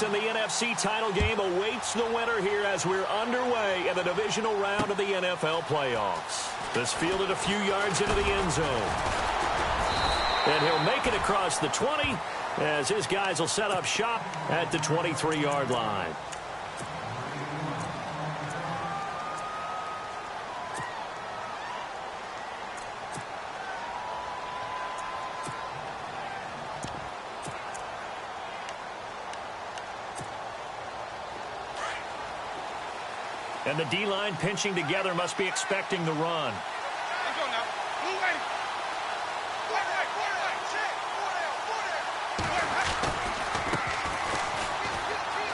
place in the NFC title game awaits the winner here as we're underway in the divisional round of the NFL playoffs. This fielded a few yards into the end zone. And he'll make it across the 20 as his guys will set up shop at the 23-yard line. And the D-line pinching together must be expecting the run.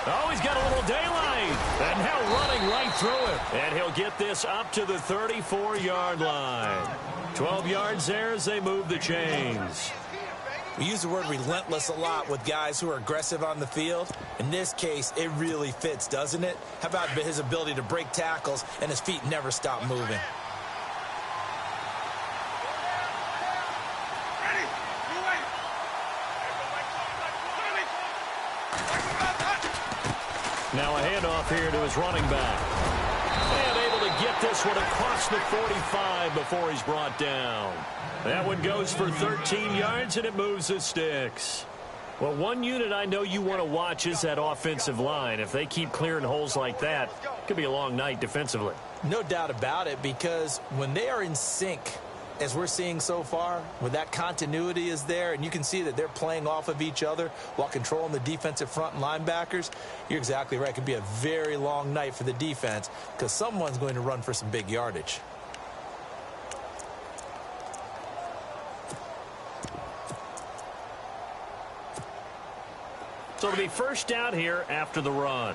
Oh, he's got a little daylight. And now running right through it. And he'll get this up to the 34-yard line. 12 yards there as they move the chains. We use the word relentless a lot with guys who are aggressive on the field. In this case, it really fits, doesn't it? How about his ability to break tackles and his feet never stop moving? Now a handoff here to his running back. And able to get this one across the 45 before he's brought down. That one goes for 13 yards, and it moves the sticks. Well, one unit I know you want to watch is that offensive line. If they keep clearing holes like that, it could be a long night defensively. No doubt about it, because when they are in sync, as we're seeing so far, when that continuity is there, and you can see that they're playing off of each other while controlling the defensive front and linebackers, you're exactly right. It could be a very long night for the defense because someone's going to run for some big yardage. So it'll be first down here after the run.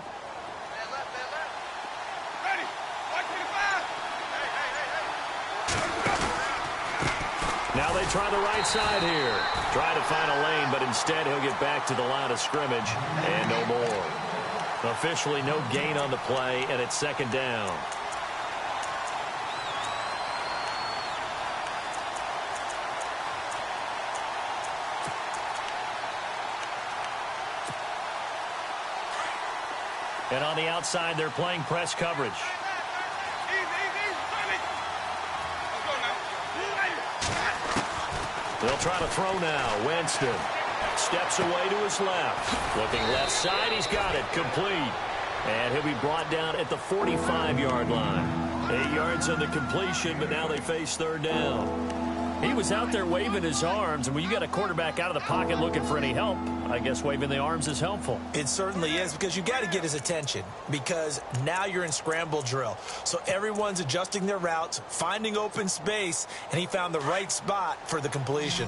Now they try the right side here. Try to find a lane, but instead he'll get back to the line of scrimmage and no more. Officially no gain on the play, and it's second down. And on the outside, they're playing press coverage. They'll try to throw now. Winston steps away to his left. Looking left side, he's got it. Complete. And he'll be brought down at the 45-yard line. 8 yards on the completion, but now they face third down. He was out there waving his arms, and when you got a quarterback out of the pocket looking for any help, I guess waving the arms is helpful. It certainly is, because you got to get his attention, because now you're in scramble drill. So everyone's adjusting their routes, finding open space, and he found the right spot for the completion.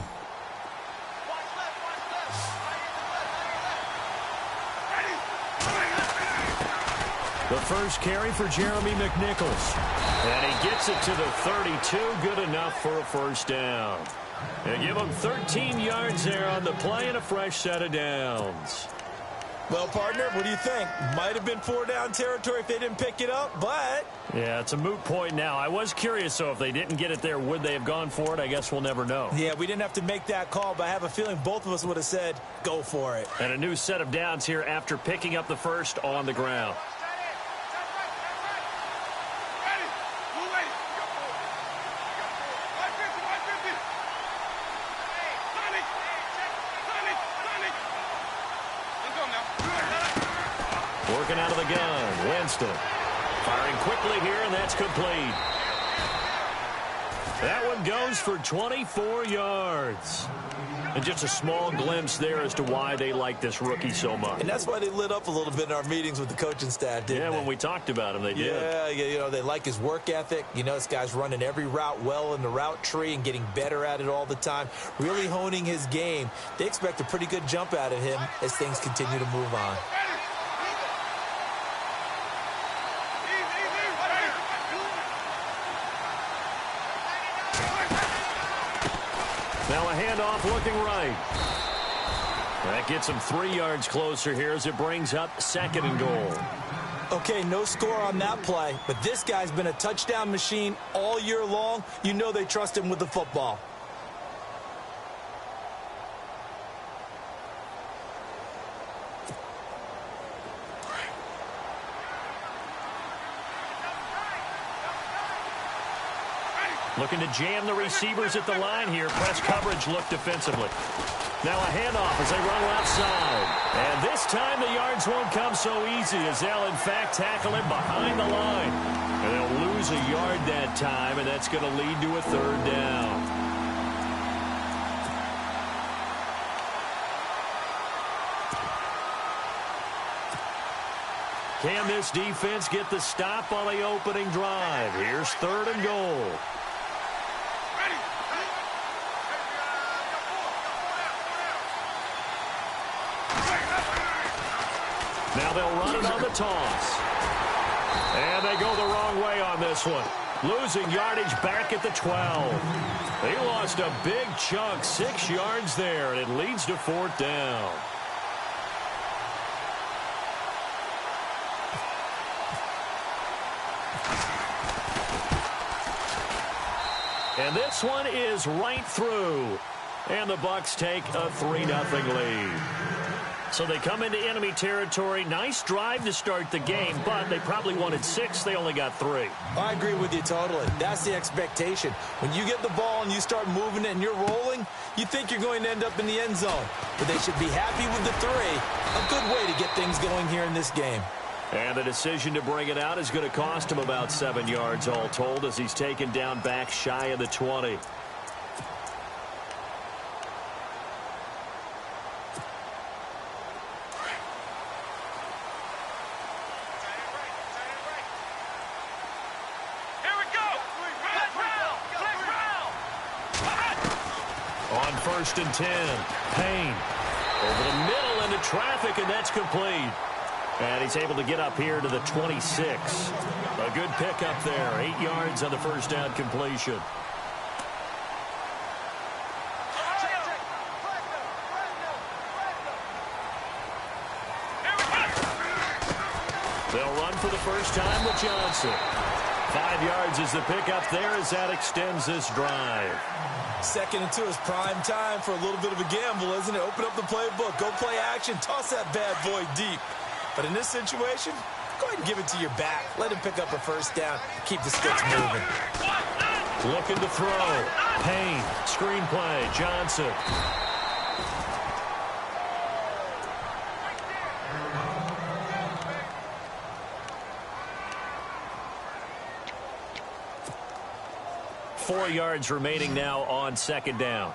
The first carry for Jeremy McNichols. And he gets it to the 32. Good enough for a first down. They give him 13 yards there on the play and a fresh set of downs. Well, partner, what do you think? Might have been 4-down territory if they didn't pick it up, but... Yeah, it's a moot point now. I was curious, so if they didn't get it there, would they have gone for it? I guess we'll never know. Yeah, we didn't have to make that call, but I have a feeling both of us would have said, go for it. And a new set of downs here after picking up the first on the ground. Working out of the gun, Winston. Firing quickly here, and that's complete. That one goes for 24 yards. And just a small glimpse there as to why they like this rookie so much. And that's why they lit up a little bit in our meetings with the coaching staff, didn't they? Yeah, when we talked about him, they did. Yeah, you know, they like his work ethic. You know, this guy's running every route well in the route tree and getting better at it all the time, really honing his game. They expect a pretty good jump out of him as things continue to move on. Now a handoff looking right. That gets him 3 yards closer here as it brings up second and goal. Okay, no score on that play, but this guy's been a touchdown machine all year long. You know they trust him with the football. Looking to jam the receivers at the line here. Press coverage look defensively. Now a handoff as they run left side. And this time the yards won't come so easy as they'll, in fact, tackle him behind the line. And they'll lose a yard that time, and that's going to lead to a third down. Can this defense get the stop on the opening drive? Here's 3rd and goal. Now they'll run it on the toss. And they go the wrong way on this one. Losing yardage back at the 12. They lost a big chunk, 6 yards there, and it leads to 4th down. And this one is right through. And the Bucs take a 3-0 lead. So they come into enemy territory. Nice drive to start the game, but they probably wanted 6. They only got 3. I agree with you totally. That's the expectation. When you get the ball and you start moving it and you're rolling, you think you're going to end up in the end zone. But they should be happy with the 3. A good way to get things going here in this game. And the decision to bring it out is going to cost him about 7 yards all told as he's taken down back shy of the 20. On 1st and 10, Payne over the middle into traffic, and that's complete. And he's able to get up here to the 26. A good pickup there. 8 yards on the first down completion. They'll run for the first time with Johnson. 5 yards is the pickup there as that extends this drive. 2nd and 2 is prime time for a little bit of a gamble, isn't it? Open up the playbook. Go play action. Toss that bad boy deep. But in this situation, go ahead and give it to your back. Let him pick up a first down. Keep the sticks moving. Looking to throw. Payne. Screenplay. Johnson. Four yards remaining now on 2nd down.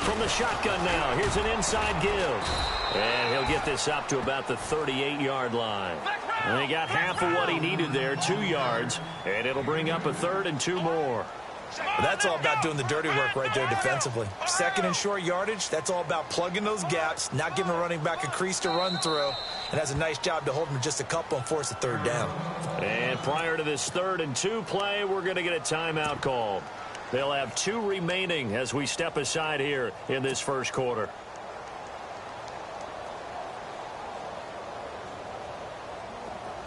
From the shotgun now, here's an inside give. And he'll get this up to about the 38-yard line. And he got half of what he needed there, 2 yards. And it'll bring up a 3rd and 2 more. Well, that's all about doing the dirty work right there defensively. 2nd and short yardage, that's all about plugging those gaps, not giving a running back a crease to run through. And has a nice job to hold him just a couple and force a 3rd down. And prior to this 3rd and 2 play, we're going to get a timeout called. They'll have 2 remaining as we step aside here in this first quarter.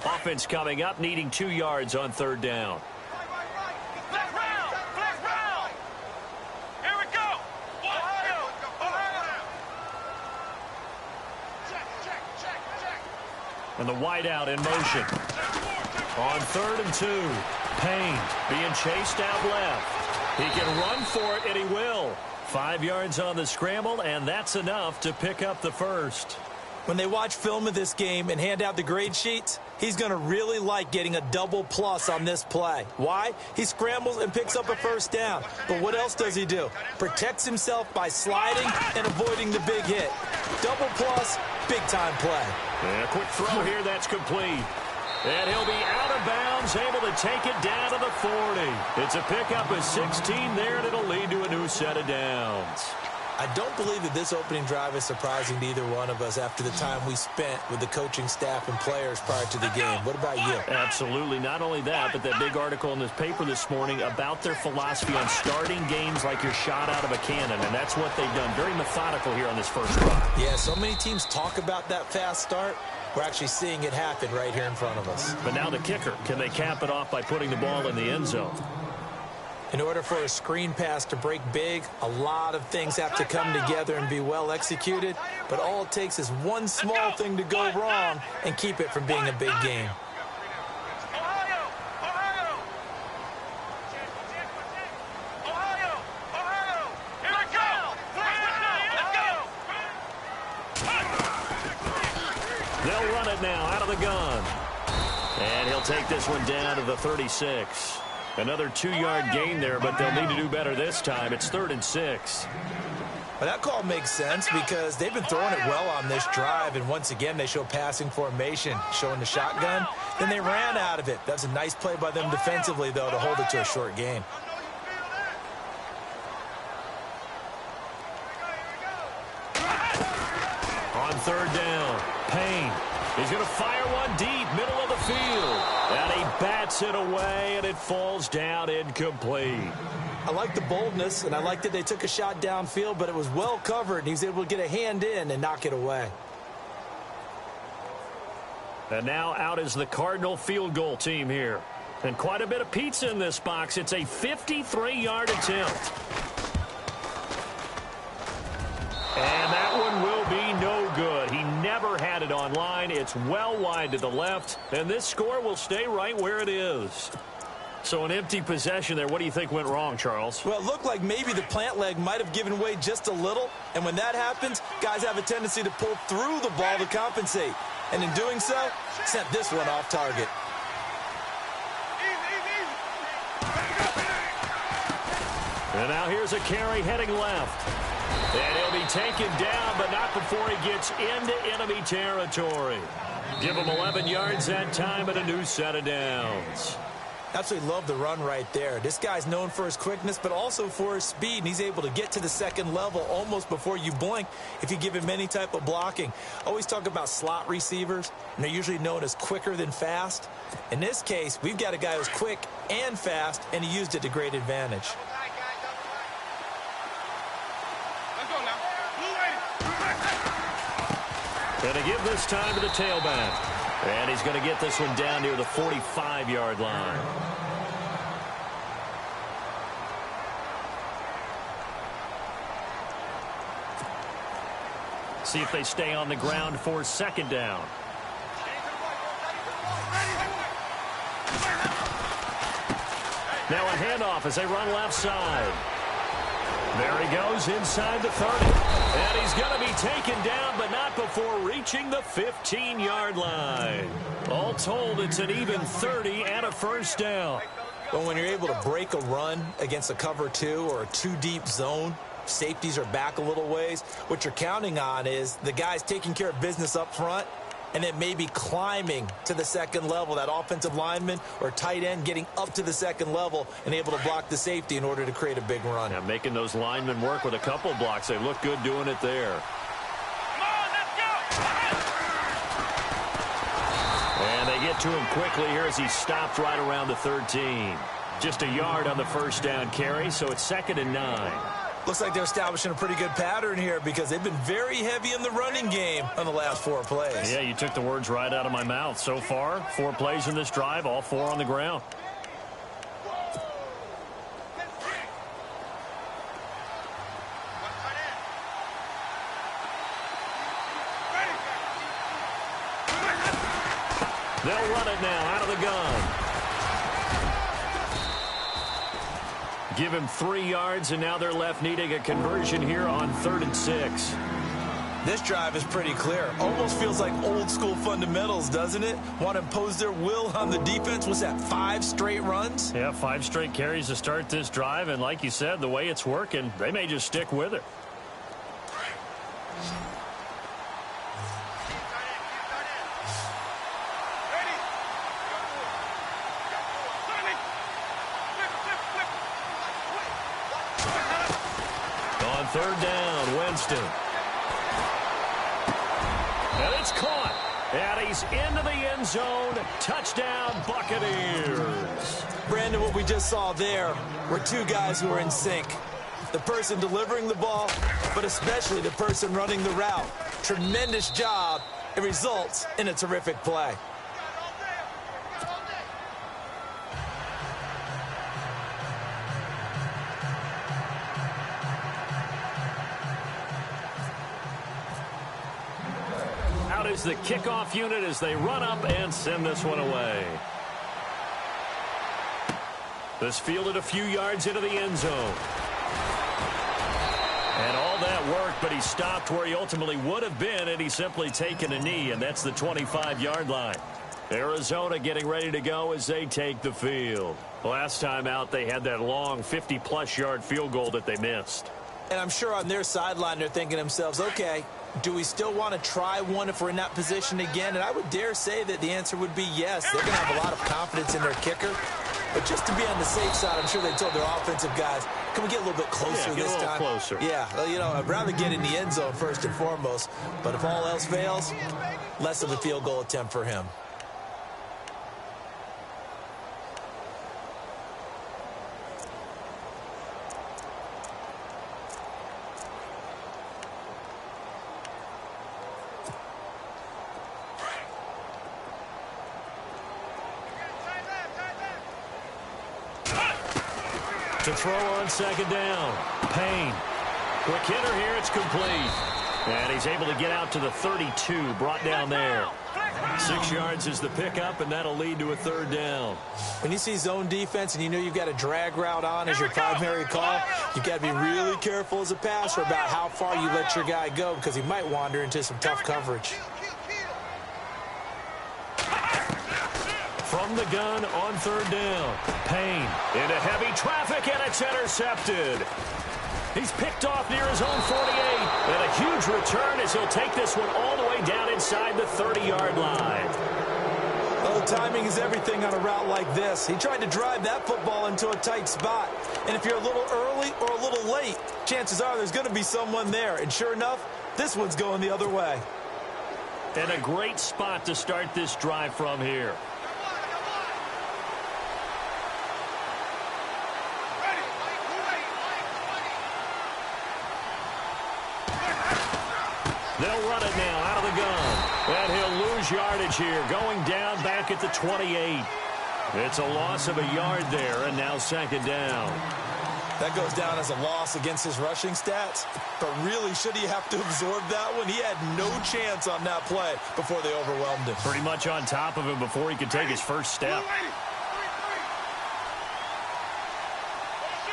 Offense coming up, needing 2 yards on 3rd down. And the wideout in motion. On 3rd and 2, Payne being chased out left. He can run for it, and he will. 5 yards on the scramble, and that's enough to pick up the first. When they watch film of this game and hand out the grade sheets, he's going to really like getting a double plus on this play. Why? He scrambles and picks up a first down. But what else does he do? Protects himself by sliding and avoiding the big hit. Double plus, big-time play. And a quick throw here, that's complete. And he'll be out of bounds, able to take it down to the 40. It's a pickup of 16 there, and it'll lead to a new set of downs. I don't believe that this opening drive is surprising to either one of us after the time we spent with the coaching staff and players prior to the game. What about you? Absolutely. Not only that, but that big article in this paper this morning about their philosophy on starting games like you're shot out of a cannon, and that's what they've done. Very methodical here on this first drive. Yeah, so many teams talk about that fast start. We're actually seeing it happen right here in front of us. But now the kicker. Can they cap it off by putting the ball in the end zone? In order for a screen pass to break big, a lot of things have to come together and be well executed. But all it takes is one small thing to go wrong and keep it from being a big game. They'll run it now out of the gun. And he'll take this one down to the 36. Another 2-yard gain there, but they'll need to do better this time. It's 3rd and 6. Well, that call makes sense because they've been throwing it well on this drive, and once again they show passing formation, showing the shotgun. Then they ran out of it. That's a nice play by them defensively, though, to hold it to a short gain. On 3rd down, Payne. He's going to fire one deep, middle of the field. And he bats it away, and it falls down incomplete. I like the boldness, and I like that they took a shot downfield, but it was well covered, and he was able to get a hand in and knock it away. And now out is the Cardinal field goal team here. And quite a bit of pizza in this box. It's a 53-yard attempt. And that one will be no good. He never had it on line. It's well wide to the left, and this score will stay right where it is. So an empty possession there. What do you think went wrong, Charles? Well, it looked like maybe the plant leg might have given way just a little, and when that happens, guys have a tendency to pull through the ball to compensate. And in doing so, sent this one off target. And now here's a carry heading left. And he'll be taken down, but not before he gets into enemy territory. Give him 11 yards that time and a new set of downs. Absolutely love the run right there. This guy's known for his quickness, but also for his speed, and he's able to get to the second level almost before you blink if you give him any type of blocking. Always talk about slot receivers, and they're usually known as quicker than fast. In this case, we've got a guy who's quick and fast, and he used it to great advantage. Going to give this time to the tailback. And he's going to get this one down near the 45-yard line. See if they stay on the ground for 2nd down. Now a handoff as they run left side. There he goes inside the 30. And he's going to be taken down, but not before reaching the 15-yard line. All told, it's an even 30 and a 1st down. But when you're able to break a run against a cover 2 or a 2-deep zone, safeties are back a little ways. What you're counting on is the guys taking care of business up front, and then maybe climbing to the second level, that offensive lineman or tight end getting up to the second level and able to block the safety in order to create a big run. Yeah, making those linemen work with a couple blocks. They look good doing it there. Come on, let's go! And they get to him quickly here as he stopped right around the 13. Just a yard on the 1st down carry, so it's 2nd and 9. Looks like they're establishing a pretty good pattern here because they've been very heavy in the running game on the last 4 plays. Yeah, you took the words right out of my mouth. So far, 4 plays in this drive, all 4 on the ground. They'll run it now out of the gun. Give him 3 yards, and now they're left needing a conversion here on 3rd and 6. This drive is pretty clear. Almost feels like old school fundamentals, doesn't it? Want to impose their will on the defense. Was that 5 straight runs? Yeah, 5 straight carries to start this drive, and like you said, the way it's working, they may just stick with it. On 3rd down, Winston. And it's caught. And he's into the end zone. Touchdown, Buccaneers. Brandon, what we just saw there were 2 guys who are in sync. The person delivering the ball, but especially the person running the route. Tremendous job. It results in a terrific play. Out is the kickoff unit as they run up and send this one away. This fielded a few yards into the end zone. And all that work but he stopped where he ultimately would have been, and he's simply taken a knee, and that's the 25-yard line. Arizona getting ready to go as they take the field. Last time out, they had that long 50-plus yard field goal that they missed. And I'm sure on their sideline they're thinking to themselves, okay, do we still want to try one if we're in that position again? And I would dare say that the answer would be yes. They're going to have a lot of confidence in their kicker. But just to be on the safe side, I'm sure they told their offensive guys, can we get a little bit closer this time? Closer. Yeah, well, you know, I'd rather get in the end zone first and foremost. But if all else fails, less of a field goal attempt for him. To throw on second down. Payne. Quick hitter here. It's complete. And he's able to get out to the 32. Brought down there. 6 yards is the pickup, and that'll lead to a third down. When you see zone defense and you know you've got a drag route on as your primary call, you've got to be really careful as a passer about how far you let your guy go because he might wander into some tough coverage. From the gun on third down. Payne into heavy traffic, and it's intercepted. He's picked off near his own 48. And a huge return as he'll take this one all the way down inside the 30-yard line. Well, timing is everything on a route like this. He tried to drive that football into a tight spot. And if you're a little early or a little late, chances are there's going to be someone there. And sure enough, this one's going the other way. And a great spot to start this drive from here. They'll run it now out of the gun. And he'll lose yardage here, going down back at the 28. It's a loss of a yard there, and now second down. That goes down as a loss against his rushing stats. But really, should he have to absorb that one? He had no chance on that play before they overwhelmed him. Pretty much on top of him before he could take his first step.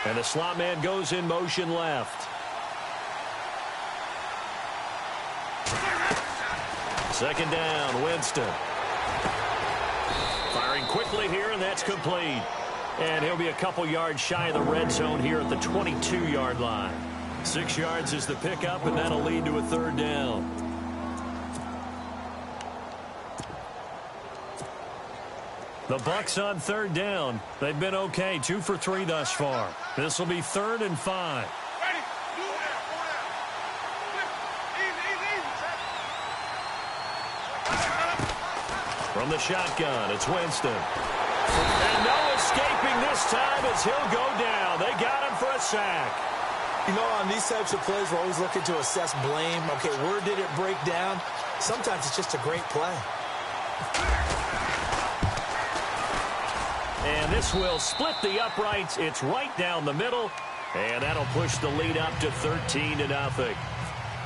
And the slot man goes in motion left. Second down, Winston. Firing quickly here, and that's complete. And he'll be a couple yards shy of the red zone here at the 22-yard line. 6 yards is the pickup, and that'll lead to a third down. The Bucs on third down. They've been okay, 2 for 3 thus far. This will be 3rd and 5. From the shotgun, it's Winston. And no escaping this time as he'll go down. They got him for a sack. You know, on these types of plays, we're always looking to assess blame. Okay, where did it break down? Sometimes it's just a great play. And this will split the uprights. It's right down the middle. And that'll push the lead up to 13-0.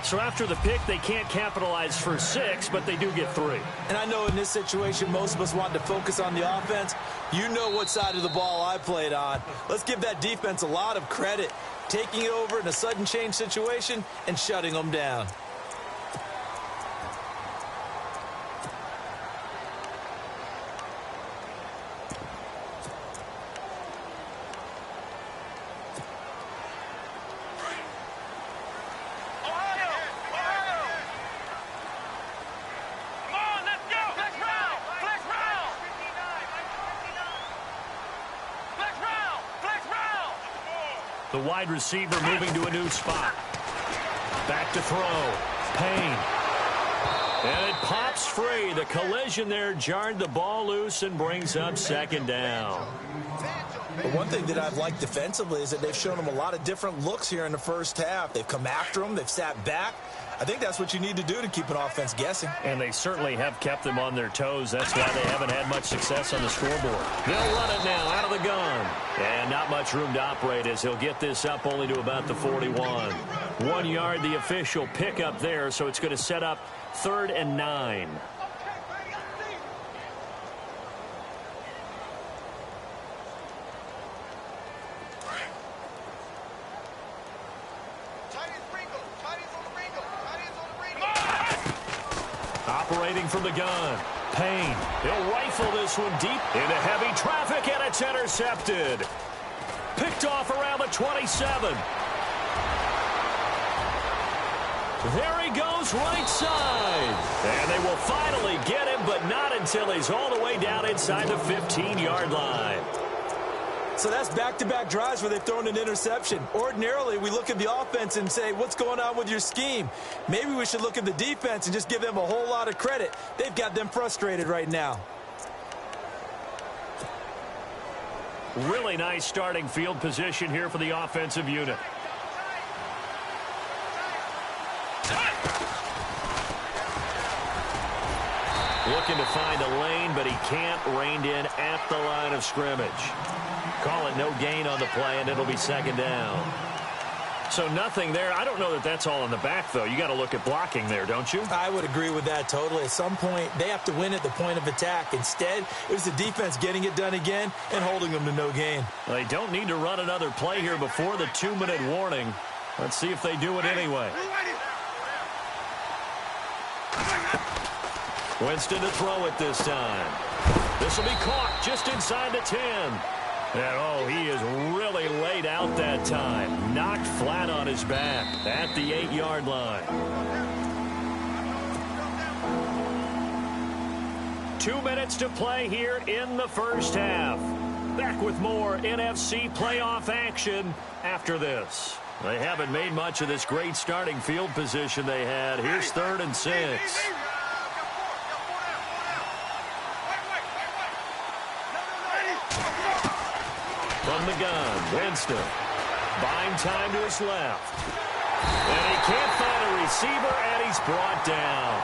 So after the pick, they can't capitalize for 6, but they do get 3. And I know in this situation, most of us wanted to focus on the offense. You know what side of the ball I played on. Let's give that defense a lot of credit, taking it over in a sudden change situation and shutting them down. The wide receiver moving to a new spot. Back to throw. Payne. And it pops free. The collision there jarred the ball loose and brings up second down. But one thing that I've liked defensively is that they've shown them a lot of different looks here in the first half. They've come after them. They've sat back. I think that's what you need to do to keep an offense guessing. And they certainly have kept them on their toes. That's why they haven't had much success on the scoreboard. They'll run it now out of the gun. And not much room to operate as he'll get this up only to about the 41. 1 yard, the official pickup there, so it's going to set up 3rd and 9. operating from the gun. Payne, he'll rifle this one deep into heavy traffic, and it's intercepted. Picked off around the 27. There he goes right side. And they will finally get him, but not until he's all the way down inside the 15-yard line. So that's back-to-back drives where they've thrown an interception. Ordinarily, we look at the offense and say, what's going on with your scheme? Maybe we should look at the defense and just give them a whole lot of credit. They've got them frustrated right now. Really nice starting field position here for the offensive unit. Looking to find a lane, but he can't rein in at the line of scrimmage. Call it no gain on the play, and it'll be second down. So nothing there. I don't know that that's all in the back, though. You got to look at blocking there, don't you? I would agree with that totally. At some point, they have to win at the point of attack. Instead, it was the defense getting it done again and holding them to no gain. They don't need to run another play here before the 2-minute warning. Let's see if they do it anyway. Winston to throw it this time. This will be caught just inside the 10. And, oh, he is really laid out that time. Knocked flat on his back at the 8-yard line. 2 minutes to play here in the first half. Back with more NFC playoff action after this. They haven't made much of this great starting field position they had. Here's 3rd and 6. From the gun, Winston. Buying time to his left. And he can't find a receiver, and he's brought down.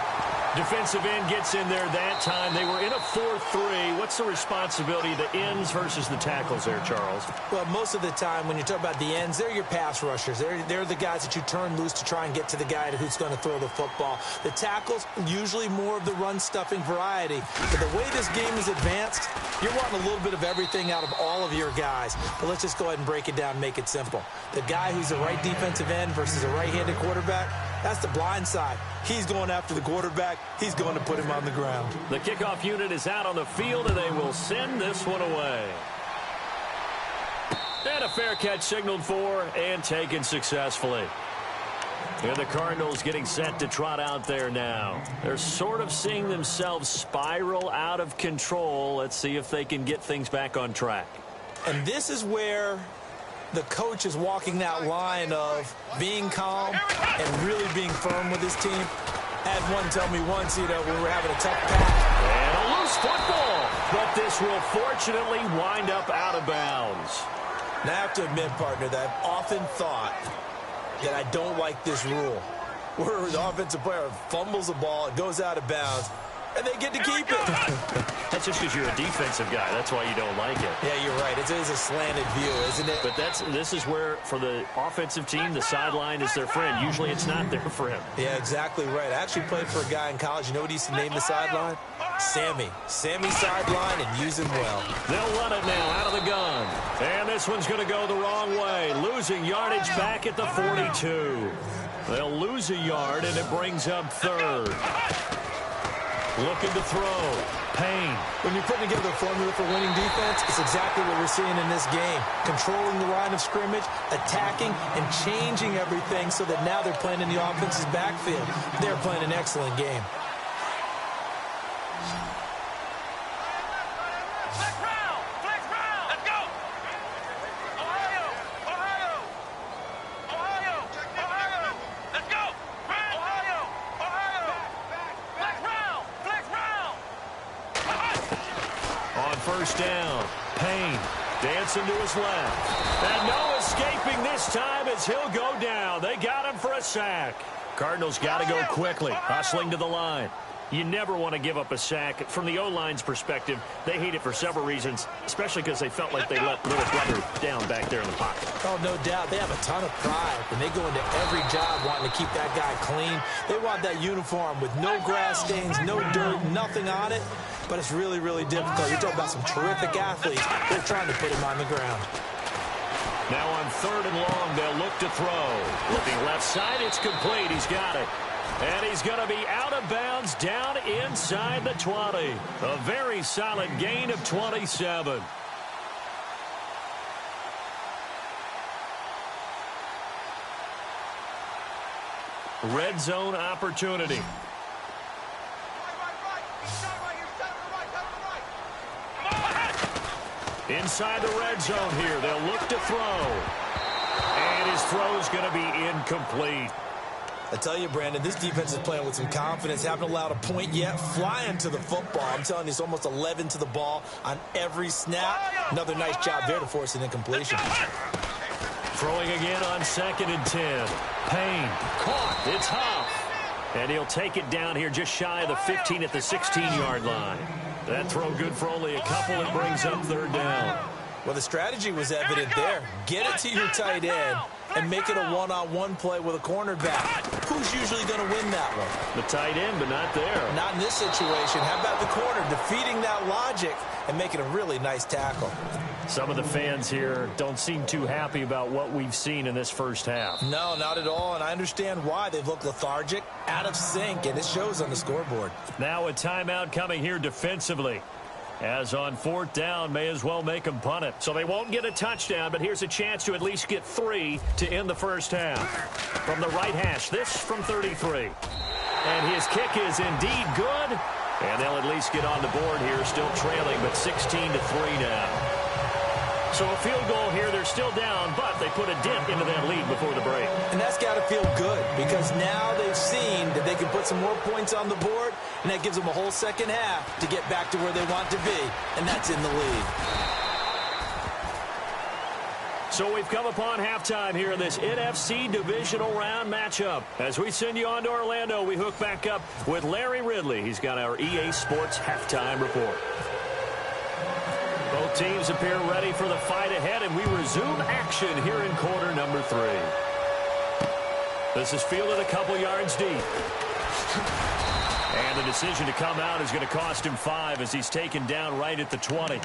Defensive end gets in there that time. They were in a 4-3. What's the responsibility of the ends versus the tackles there, Charles? Well, most of the time when you talk about the ends, they're your pass rushers. They're the guys that you turn loose to try and get to the guy who's going to throw the football. The tackles, usually more of the run-stuffing variety. But the way this game is advanced, you're wanting a little bit of everything out of all of your guys. But let's just go ahead and break it down and make it simple. The guy who's a right defensive end versus a right-handed quarterback, that's the blind side. He's going after the quarterback. He's going to put him on the ground. The kickoff unit is out on the field, and they will send this one away. And a fair catch signaled for and taken successfully. And the Cardinals getting set to trot out there now. They're sort of seeing themselves spiral out of control. Let's see if they can get things back on track. And this is where the coach is walking that line of being calm and really being firm with his team. I had one tell me once, when we were having a tough pass. And a loose football. But this will fortunately wind up out of bounds. Now, I have to admit, partner, that I've often thought that I don't like this rule, where the offensive player fumbles the ball, it goes out of bounds, and they get to keep it. That's just because you're a defensive guy. That's why you don't like it. Yeah, you're right. It is a slanted view, isn't it? But this is where, for the offensive team, the sideline is their friend. Usually it's not there for him. Yeah, exactly right. I actually played for a guy in college. You know what he used to name the sideline? Sammy. Sammy sideline, and use him well. They'll run it now out of the gun. And this one's going to go the wrong way. Losing yardage back at the 42. They'll lose a yard, and it brings up 3rd. Looking to throw. Payne. When you're putting together a formula for winning defense, it's exactly what we're seeing in this game. Controlling the line of scrimmage, attacking, and changing everything so that now they're playing in the offense's backfield. They're playing an excellent game. First down. Payne dancing to his left. And no escaping this time as he'll go down. They got him for a sack. Cardinals got to go quickly. Hustling to the line. You never want to give up a sack. From the O-line's perspective, they hate it for several reasons, especially because they felt like they let little brother down back there in the pocket. Oh, no doubt. They have a ton of pride. When they go into every job wanting to keep that guy clean, they want that uniform with no grass stains, no dirt, nothing on it. But it's really, really difficult. You're talking about some terrific athletes. They're trying to put him on the ground. Now on 3rd and long, they'll look to throw. Looking left side, it's complete. He's got it. And he's going to be out of bounds down inside the 20. A very solid gain of 27. Red zone opportunity. Inside the red zone here, they'll look to throw. And his throw is going to be incomplete. I tell you, Brandon, this defense is playing with some confidence. Haven't allowed a point yet. Flying to the football. I'm telling you, it's almost 11 to the ball on every snap. Another nice job there to force an incompletion. Throwing again on 2nd and 10. Payne caught. It's Huff. And he'll take it down here just shy of the 15 at the 16-yard line. That throw good for only a couple. It brings up 3rd down. Well, the strategy was evident there. Get it to your tight end and make it a one-on-one play with a cornerback. Who's usually going to win that one? The tight end, but not there. Not in this situation. How about the corner defeating that logic and making a really nice tackle? Some of the fans here don't seem too happy about what we've seen in this first half. No, not at all, and I understand why. They've looked lethargic, out of sync, and it shows on the scoreboard. Now a timeout coming here defensively. As on 4th down, may as well make them punt it. So they won't get a touchdown, but here's a chance to at least get 3 to end the first half. From the right hash, this from 33. And his kick is indeed good. And they'll at least get on the board here, still trailing, but 16 to 3 now. So a field goal here, they're still down, but they put a dent into that lead before the break. And that's got to feel good because now they've seen that they can put some more points on the board, and that gives them a whole second half to get back to where they want to be, and that's in the lead. So we've come upon halftime here in this NFC divisional round matchup. As we send you on to Orlando, we hook back up with Larry Ridley. He's got our EA Sports halftime report. Both teams appear ready for the fight ahead, and we resume action here in quarter number 3. This is fielded a couple yards deep. And the decision to come out is going to cost him 5 as he's taken down right at the 20.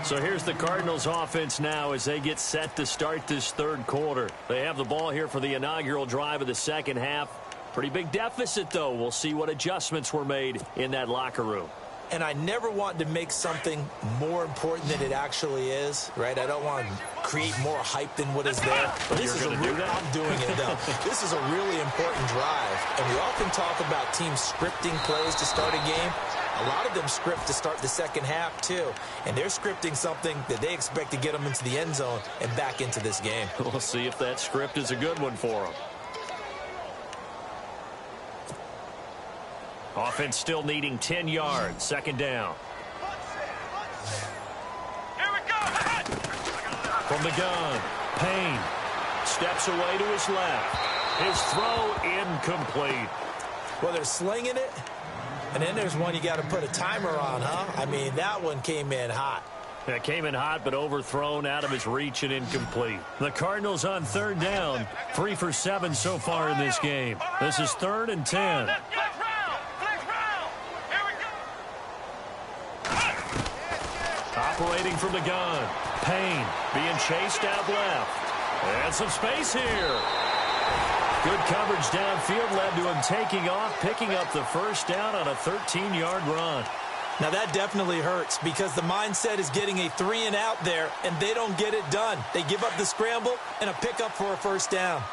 So here's the Cardinals offense now as they get set to start this 3rd quarter. They have the ball here for the inaugural drive of the second half. Pretty big deficit, though. We'll see what adjustments were made in that locker room. And I never want to make something more important than it actually is, right? I don't want to create more hype than what is there. But this is I'm doing it, though. This is a really important drive. And we often talk about teams scripting plays to start a game. A lot of them script to start the second half, too. And they're scripting something that they expect to get them into the end zone and back into this game. We'll see if that script is a good one for them. Offense still needing 10 yards. 2nd down. Here we go. From the gun, Payne steps away to his left. His throw incomplete. Well, they're slinging it, and then there's one you got to put a timer on, huh? I mean, that one came in hot. It came in hot, but overthrown out of his reach and incomplete. The Cardinals on 3rd down. 3 for 7 so far in this game. This is 3rd and 10. Operating from the gun. Payne being chased out left. And some space here. Good coverage downfield led to him taking off, picking up the 1st down on a 13-yard run. Now, that definitely hurts because the mindset is getting a 3-and-out there, and they don't get it done. They give up the scramble and a pickup for a 1st down.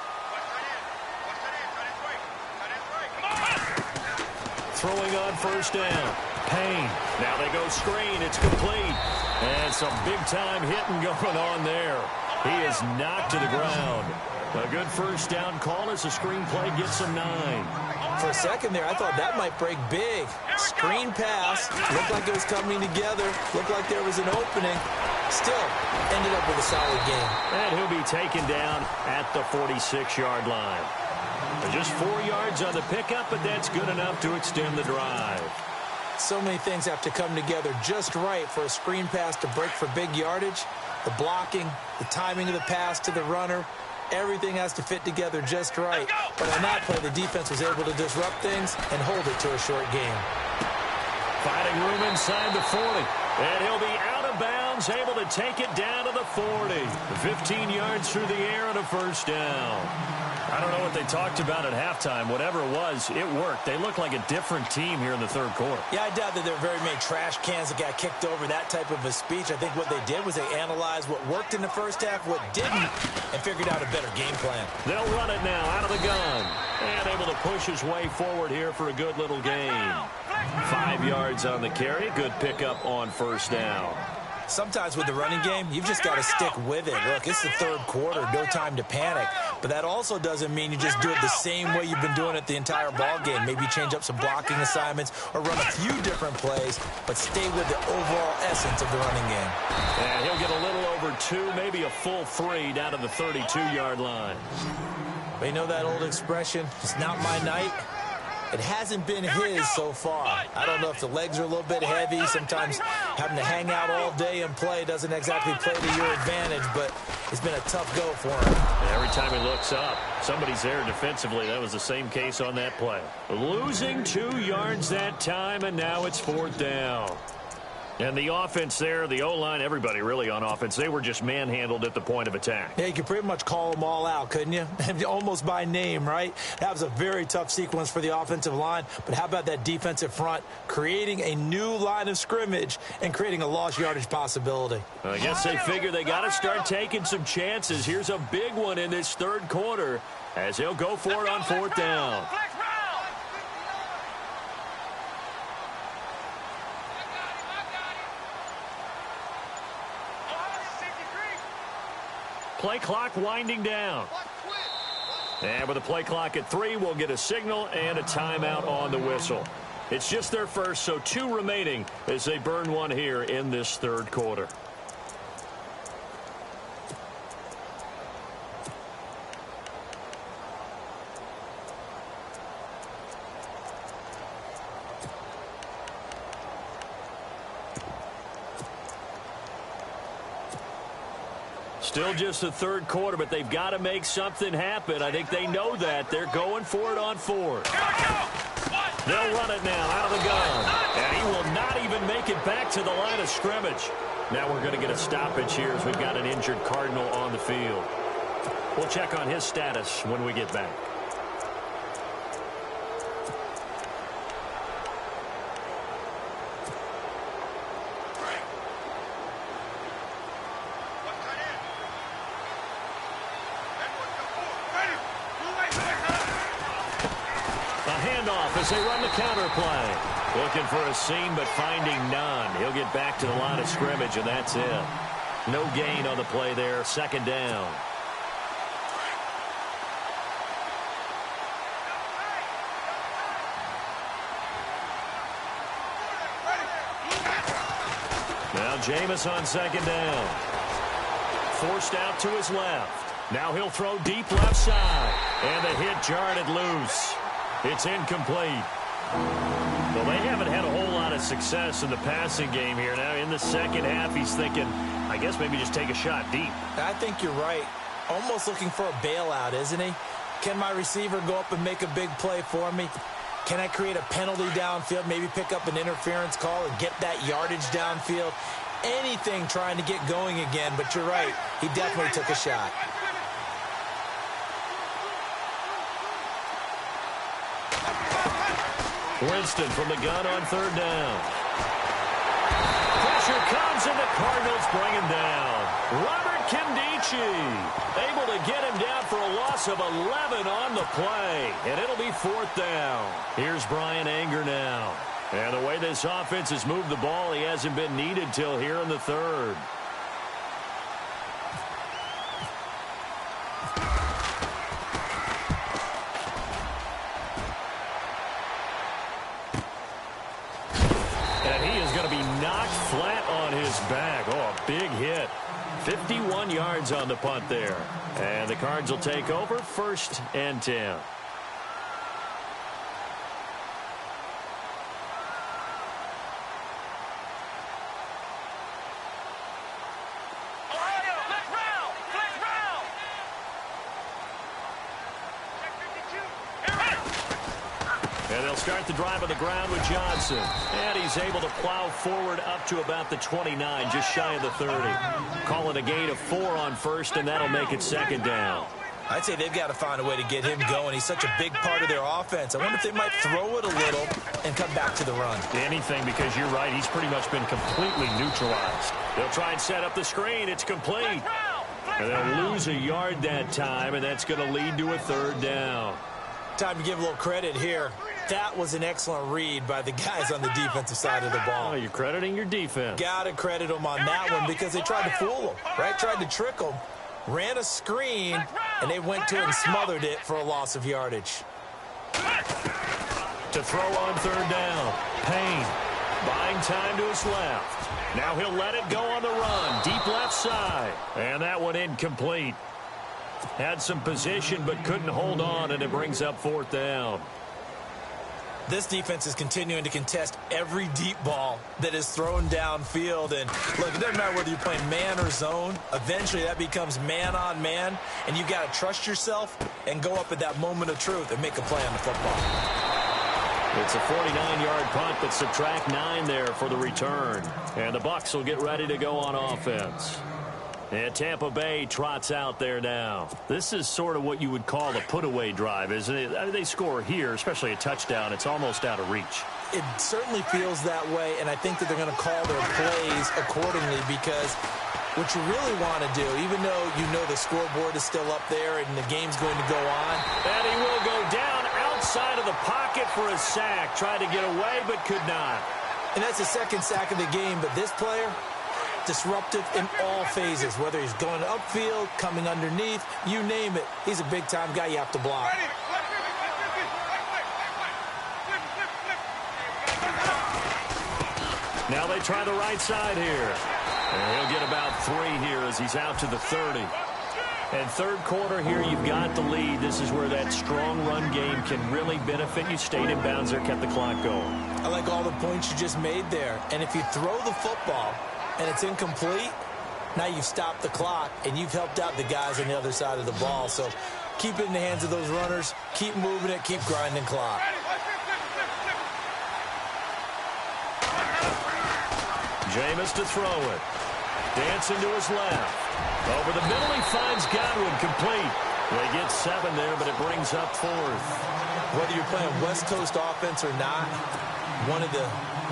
Throwing on 1st down. Payne. Now they go screen. It's complete. And some big-time hitting going on there. He is knocked to the ground. A good 1st down call as the screen play gets him 9. For a second there, I thought that might break big. Screen pass. Looked like it was coming together. Looked like there was an opening. Still, ended up with a solid game. And he'll be taken down at the 46-yard line. Just 4 yards on the pickup, but that's good enough to extend the drive. So many things have to come together just right for a screen pass to break for big yardage. The blocking, the timing of the pass to the runner, everything has to fit together just right. But on that play, the defense was able to disrupt things and hold it to a short game. Finding room inside the 40. And he'll be out of bounds, able to take it down to the 40. 15 yards through the air and a 1st down. I don't know what they talked about at halftime. Whatever it was, it worked. They look like a different team here in the third quarter. Yeah, I doubt that there are very many trash cans that got kicked over, that type of a speech. I think what they did was they analyzed what worked in the first half, what didn't, and figured out a better game plan. They'll run it now out of the gun. And able to push his way forward here for a good little gain. 5 yards on the carry. Good pickup on first down. Sometimes with the running game, you've just got to stick with it. Look, it's the third quarter, no time to panic. But that also doesn't mean you just do it the same way you've been doing it the entire ball game. Maybe change up some blocking assignments or run a few different plays, but stay with the overall essence of the running game. And he'll get a little over 2, maybe a full 3 down to the 32-yard line. But you know that old expression, it's not my night? It hasn't been his so far. I don't know if the legs are a little bit heavy. Sometimes having to hang out all day and play doesn't exactly play to your advantage, but it's been a tough go for him. And every time he looks up, somebody's there defensively. That was the same case on that play. Losing 2 yards that time, and now it's 4th down. And the offense there, the O-line, everybody really on offense, they were just manhandled at the point of attack. Yeah, you could pretty much call them all out, couldn't you? Almost by name, right? That was a very tough sequence for the offensive line. But how about that defensive front creating a new line of scrimmage and creating a lost yardage possibility? I guess they figure they got to start taking some chances. Here's a big one in this third quarter as he'll go for it on 4th down. Play clock winding down. And with the play clock at 3, we'll get a signal and a timeout on the whistle. It's just their first, so 2 remaining as they burn one here in this third quarter. Still just the third quarter, but they've got to make something happen. I think they know that. They're going for it on 4th. They'll run it now out of the gun. And he will not even make it back to the line of scrimmage. Now we're going to get a stoppage here as we've got an injured Cardinal on the field. We'll check on his status when we get back. As they run the counter play. Looking for a seam, but finding none. He'll get back to the line of scrimmage, and that's it. No gain on the play there. 2nd down. Now Jameis on 2nd down. Forced out to his left. Now he'll throw deep left side. And the hit jarred it loose. It's incomplete. Well, they haven't had a whole lot of success in the passing game here. Now, in the second half, he's thinking, I guess maybe just take a shot deep. I think you're right. Almost looking for a bailout, isn't he? Can my receiver go up and make a big play for me? Can I create a penalty downfield, maybe pick up an interference call and get that yardage downfield? Anything trying to get going again, but you're right. He definitely took a shot. Winston from the gun on 3rd down. Pressure comes, and the Cardinals bring him down. Robert Kimdichie able to get him down for a loss of 11 on the play, and it'll be 4th down. Here's Brian Anger now. And the way this offense has moved the ball, he hasn't been needed till here in the third. Flat on his back. Oh, a big hit. 51 yards on the punt there. And the Cards will take over 1st and 10. And they'll start the drive on the ground with Johnson. And he's able to plow forward up to about the 29, just shy of the 30. Call it a gain of 4 on 1st, and that'll make it 2nd down. I'd say they've got to find a way to get him going. He's such a big part of their offense. I wonder if they might throw it a little and come back to the run. Anything, because you're right. He's pretty much been completely neutralized. They'll try and set up the screen. It's complete. And they'll lose a yard that time, and that's going to lead to a third down. Time to give a little credit here. That was an excellent read by the guys on the defensive side of the ball. Oh, you're crediting your defense. Got to credit them on that one because they tried to fool them, right? Tried to trick them. Ran a screen, and they went to it and smothered it for a loss of yardage. To throw on third down, Payne buying time to his left. Now he'll let it go on the run, deep left side. And that one incomplete. Had some position but couldn't hold on, and it brings up fourth down. This defense is continuing to contest every deep ball that is thrown downfield. And, look, it doesn't matter whether you're playing man or zone. Eventually, that becomes man-on-man, and you've got to trust yourself and go up at that moment of truth and make a play on the football. It's a 49-yard punt, but subtract 9 there for the return. And the Bucs will get ready to go on offense. And Tampa Bay trots out there now. This is sort of what you would call a put-away drive, isn't it? I mean, they score here, especially a touchdown. It's almost out of reach. It certainly feels that way, and I think that they're going to call their plays accordingly because what you really want to do, even though you know the scoreboard is still up there and the game's going to go on. And he will go down outside of the pocket for a sack. Tried to get away, but could not. And that's the second sack of the game, but this player, disruptive in all phases, whether he's going upfield, coming underneath, you name it. He's a big-time guy you have to block. Now they try the right side here. And he'll get about 3 here as he's out to the 30. And third quarter here, you've got the lead. This is where that strong run game can really benefit you. Stayed in bounds there, kept the clock going. I like all the points you just made there. And if you throw the football and it's incomplete, now you've stopped the clock and you've helped out the guys on the other side of the ball. So keep it in the hands of those runners. Keep moving it. Keep grinding clock. Jameis to throw it. Dancing to his left. Over the middle, he finds Godwin complete. They get 7 there, but it brings up 4th. Whether you're playing West Coast offense or not, one of the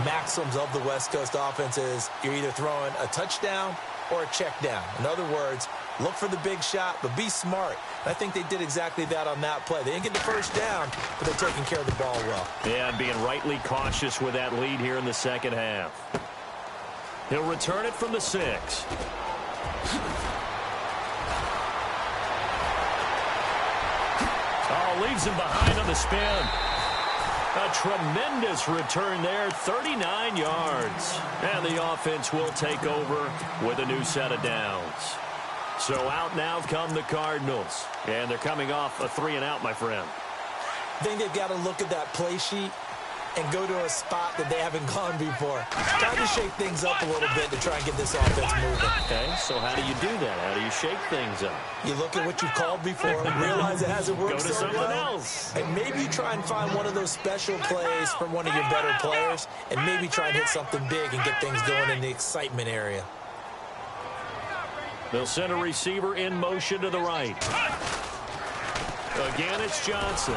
maxims of the West Coast offense is you're either throwing a touchdown or a check down. In other words, look for the big shot, but be smart. And I think they did exactly that on that play. They didn't get the first down, but they're taking care of the ball well. Yeah, and being rightly cautious with that lead here in the second half. He'll return it from the 6. Oh, leaves him behind on the spin. A tremendous return there, 39 yards. And the offense will take over with a new set of downs. So out now come the Cardinals. And they're coming off a 3-and-out, my friend. I think they've got to look at that play sheet and go to a spot that they haven't gone before. Trying to shake things up a little bit to try and get this offense moving. Okay, so how do you do that? How do you shake things up? You look at what you've called before, realize it hasn't worked Go to so something well, else. and maybe you try and find one of those special plays from one of your better players, and maybe try and hit something big and get things going in the excitement area. They'll send a receiver in motion to the right. Again, it's Johnson.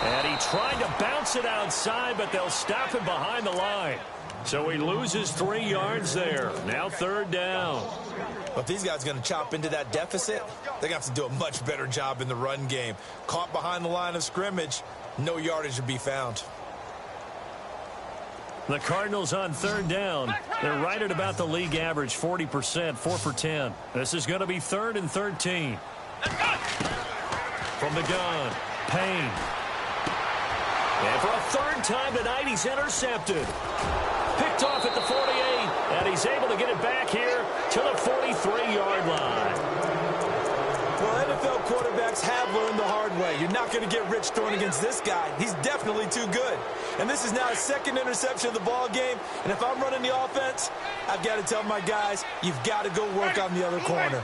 And he tried to bounce it outside, but they'll stop him behind the line. So he loses 3 yards there. Now third down. Well, if these guys are going to chop into that deficit, they're going to have to do a much better job in the run game. Caught behind the line of scrimmage, no yardage to be found. The Cardinals on third down. They're right at about the league average, 40%, 4 for 10. This is going to be 3rd and 13. From the gun, Payne. And for a 3rd time tonight, he's intercepted. Picked off at the 48, and he's able to get it back here to the 43-yard line. Well, NFL quarterbacks have learned the hard way. You're not going to get rich throwing against this guy. He's definitely too good. And this is now his 2nd interception of the ball game. And if I'm running the offense, I've got to tell my guys, you've got to go work on the other corner.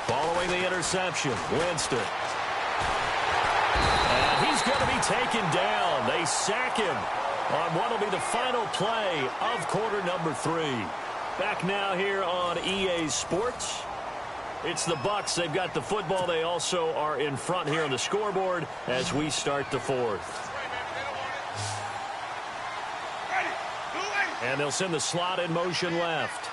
Following the interception, Winston. going to be taken down. They sack him on what will be the final play of quarter number 3. Back now here on EA Sports. It's the Bucs. They've got the football. They also are in front here on the scoreboard as we start the 4th. And they'll send the slot in motion left.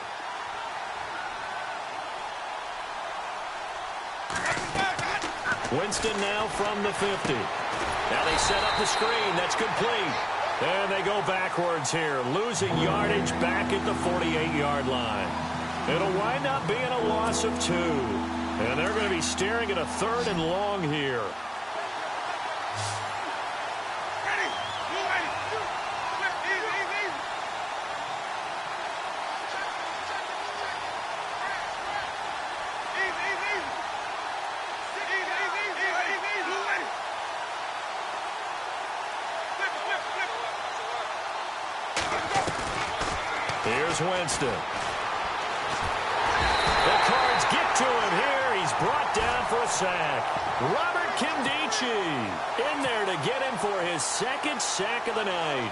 Winston now from the 50. Now they set up the screen. That's complete. And they go backwards here, losing yardage back at the 48-yard line. It'll wind up being a loss of 2. And they're going to be staring at a 3rd and long here. Here's Winston. The Cards get to him here. He's brought down for a sack. Robert Kimdichie in there to get him for his 2nd sack of the night.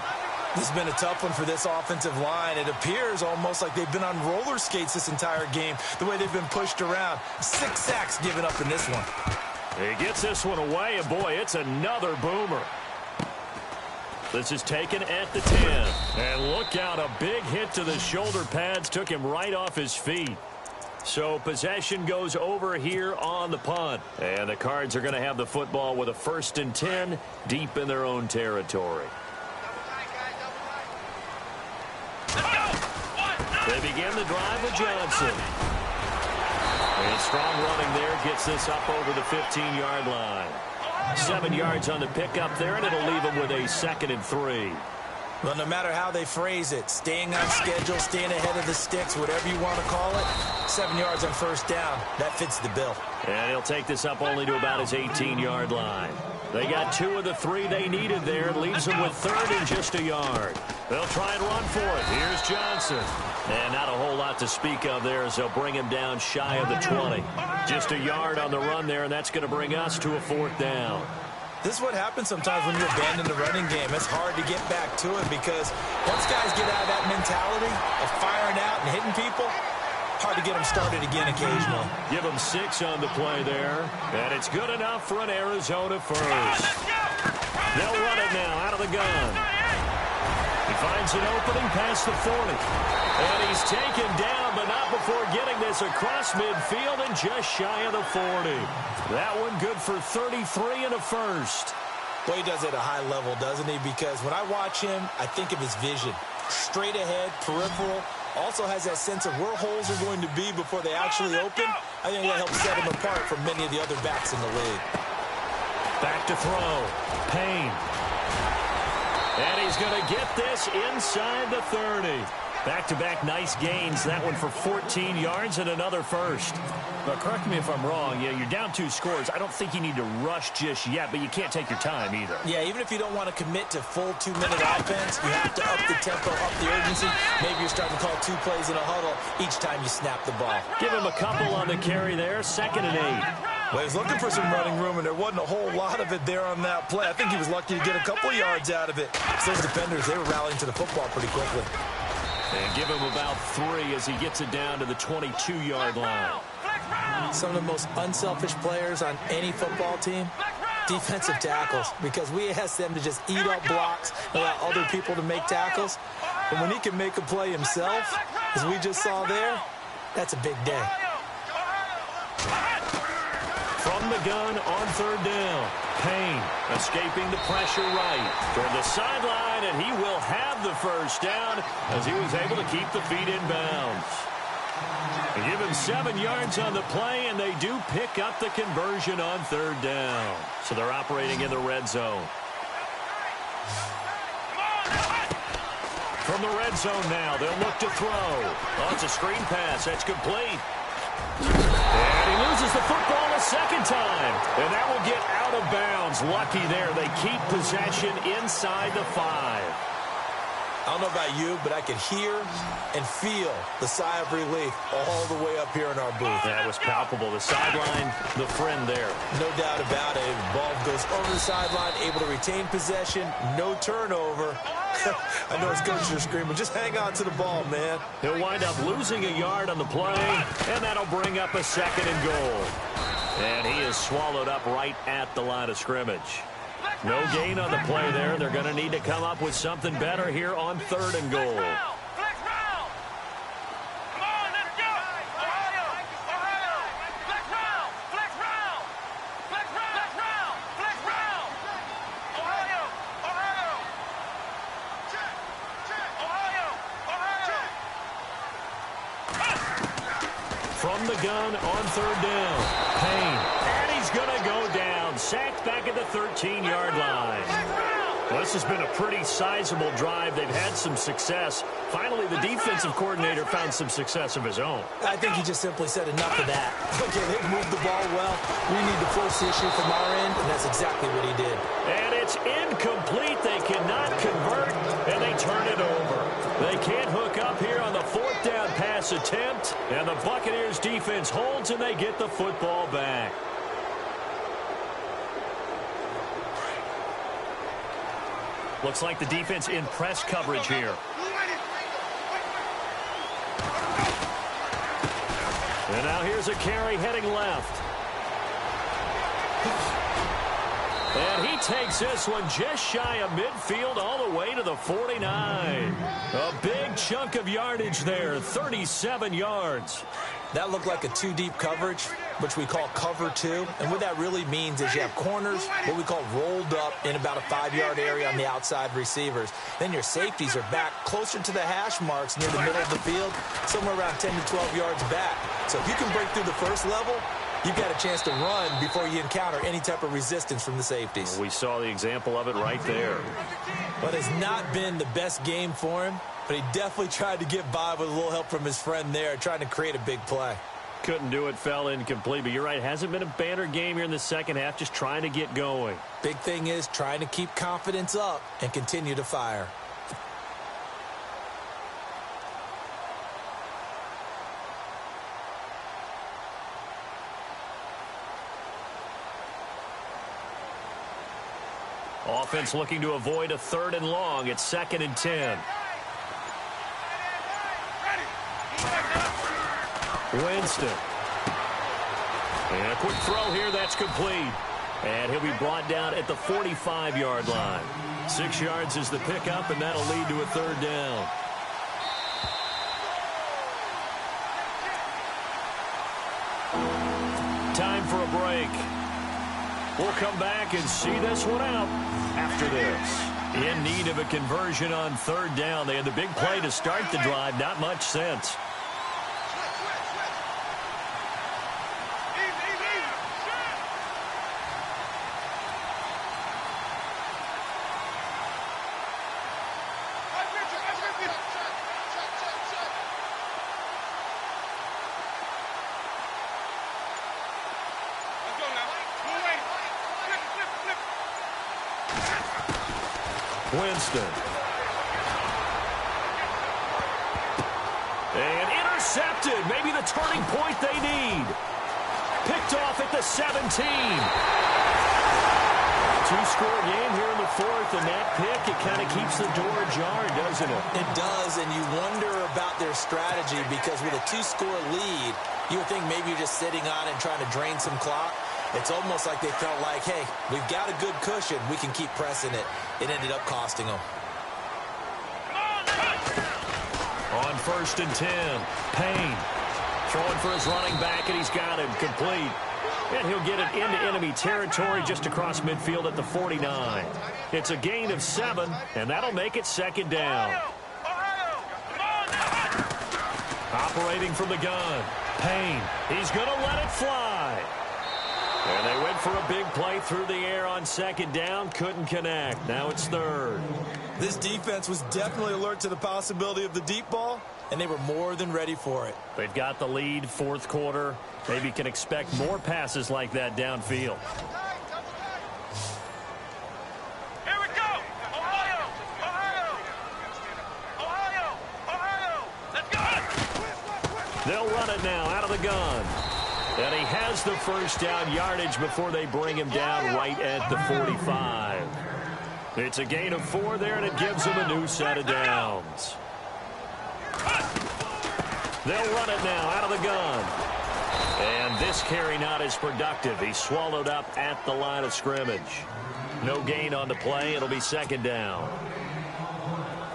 This has been a tough one for this offensive line. It appears almost like they've been on roller skates this entire game, the way they've been pushed around. 6 sacks given up in this one. He gets this one away, and boy, it's another boomer. This is taken at the 10. And look out, a big hit to the shoulder pads took him right off his feet. So possession goes over here on the punt. And the Cards are going to have the football with a 1st and 10 deep in their own territory. They begin the drive with Johnson. And strong running there gets this up over the 15-yard line. 7 yards on the pickup there, and it'll leave them with a 2nd and 3. Well, no matter how they phrase it, staying on schedule, staying ahead of the sticks, whatever you want to call it, 7 yards on 1st down, that fits the bill. And he'll take this up only to about his 18-yard line. They got 2 of the 3 they needed there. It leaves them with 3rd and just a yard. They'll try and run for it. Here's Johnson. And not a whole lot to speak of there as they'll bring him down shy of the 20. Just a yard on the run there, and that's going to bring us to a 4th down. This is what happens sometimes when you abandon the running game. It's hard to get back to it because once guys get out of that mentality of firing out and hitting people, hard to get them started again occasionally. Give them 6 on the play there, and it's good enough for an Arizona 1st. They'll run it now out of the gun. He finds an opening past the 40. And he's taken down, but not before getting this across midfield and just shy of the 40. That one good for 33 and a 1st. Well, he does it at a high level, doesn't he? Because when I watch him, I think of his vision. Straight ahead, peripheral. Also has that sense of where holes are going to be before they actually open. I think that helps set him apart from many of the other backs in the league. Back to throw. Payne. And he's going to get this inside the 30. Back-to-back nice gains. That one for 14 yards and another 1st. But correct me if I'm wrong. Yeah, you're down 2 scores. I don't think you need to rush just yet, but you can't take your time either. Yeah, even if you don't want to commit to full 2-minute offense, you have to up the tempo, up the urgency. Maybe you're starting to call 2 plays in a huddle each time you snap the ball. Give him a couple on the carry there. 2nd and 8. Well, he was looking for some running room, and there wasn't a whole lot of it there on that play. I think he was lucky to get a couple yards out of it. So those defenders, they were rallying to the football pretty quickly. And give him about 3 as he gets it down to the 22-yard line. Some of the most unselfish players on any football team, defensive tackles, because we ask them to just eat up blocks, allow other people to make tackles. And when he can make a play himself, as we just saw there, that's a big day. From the gun on 3rd down. Payne escaping the pressure right toward the sideline, and he will have the 1st down as he was able to keep the feet in bounds. They give him 7 yards on the play, and they do pick up the conversion on 3rd down. So they're operating in the red zone. From the red zone now, they'll look to throw. Oh, it's a screen pass. That's complete. And he loses the football a 2nd time. And that will get out of bounds. Lucky there. They keep possession inside the 5. I don't know about you, but I could hear and feel the sigh of relief all the way up here in our booth. That was palpable. The sideline, the friend there. No doubt about it. The ball goes over the sideline, able to retain possession, no turnover. I know his coaches are screaming, just hang on to the ball, man. He'll wind up losing a yard on the play, and that'll bring up a 2nd and goal. And he is swallowed up right at the line of scrimmage. No gain on the play there. They're going to need to come up with something better here on 3rd and goal. Flex round. Come on, let's go. Ohio. Ohio. Flex round. Flex round. Flex round. Flex round. Flex round. Ohio. Ohio. Check. Check. Ohio. Ohio. From the gun on 3rd down. Payne. And he's going to go down. Sacked back at the 13-yard line. Well, this has been a pretty sizable drive. They've had some success. Finally, the defensive coordinator found some success of his own. I think he just simply said enough of that. Okay, they've moved the ball well. We need to force the issue from our end, and that's exactly what he did. And it's incomplete. They cannot convert, and they turn it over. They can't hook up here on the 4th down pass attempt, and the Buccaneers defense holds, and they get the football back. Looks like the defense in press coverage here. And now here's a carry heading left. And he takes this one just shy of midfield all the way to the 49. A big chunk of yardage there, 37 yards. That looked like a 2-deep coverage, which we call cover 2. And what that really means is you have corners, what we call rolled up in about a 5-yard area on the outside receivers. Then your safeties are back closer to the hash marks near the middle of the field, somewhere around 10 to 12 yards back. So if you can break through the first level, you've got a chance to run before you encounter any type of resistance from the safeties. We saw the example of it right there. But it's not been the best game for him, but he definitely tried to get by with a little help from his friend there, trying to create a big play. Couldn't do it, fell incomplete, but you're right, hasn't been a banner game here in the second half, just trying to get going. Big thing is trying to keep confidence up and continue to fire. Offense looking to avoid a 3rd and long. It's 2nd and 10. Winston. And a quick throw here, that's complete. And he'll be brought down at the 45-yard line. 6 yards is the pickup, and that'll lead to a 3rd down. Time for a break. We'll come back and see this one out after this. In need of a conversion on 3rd down. They had the big play to start the drive. Not much sense. Winston. And intercepted. Maybe the turning point they need. Picked off at the 17. Two-score game here in the 4th, and that pick, it kind of keeps the door ajar, doesn't it? It does, and you wonder about their strategy because with a 2-score lead, you would think maybe you're just sitting on it and trying to drain some clock. It's almost like they felt like, hey, we've got a good cushion. We can keep pressing it. It ended up costing them. On 1st and 10, Payne throwing for his running back, and he's got him complete. And he'll get it into enemy territory just across midfield at the 49. It's a gain of 7, and that'll make it 2nd down. Operating from the gun, Payne. He's going to let it fly. And they went for a big play through the air on 2nd down. Couldn't connect. Now it's 3rd. This defense was definitely alert to the possibility of the deep ball, and they were more than ready for it. They've got the lead, 4th quarter. Maybe can expect more passes like that downfield. Here we go. Ohio. Ohio. They'll run it now out of the gun. And he has the first down yardage before they bring him down right at the 45. It's a gain of 4 there, and it gives him a new set of downs. They'll run it now out of the gun. And this carry not as productive. He's swallowed up at the line of scrimmage. No gain on the play. It'll be second down.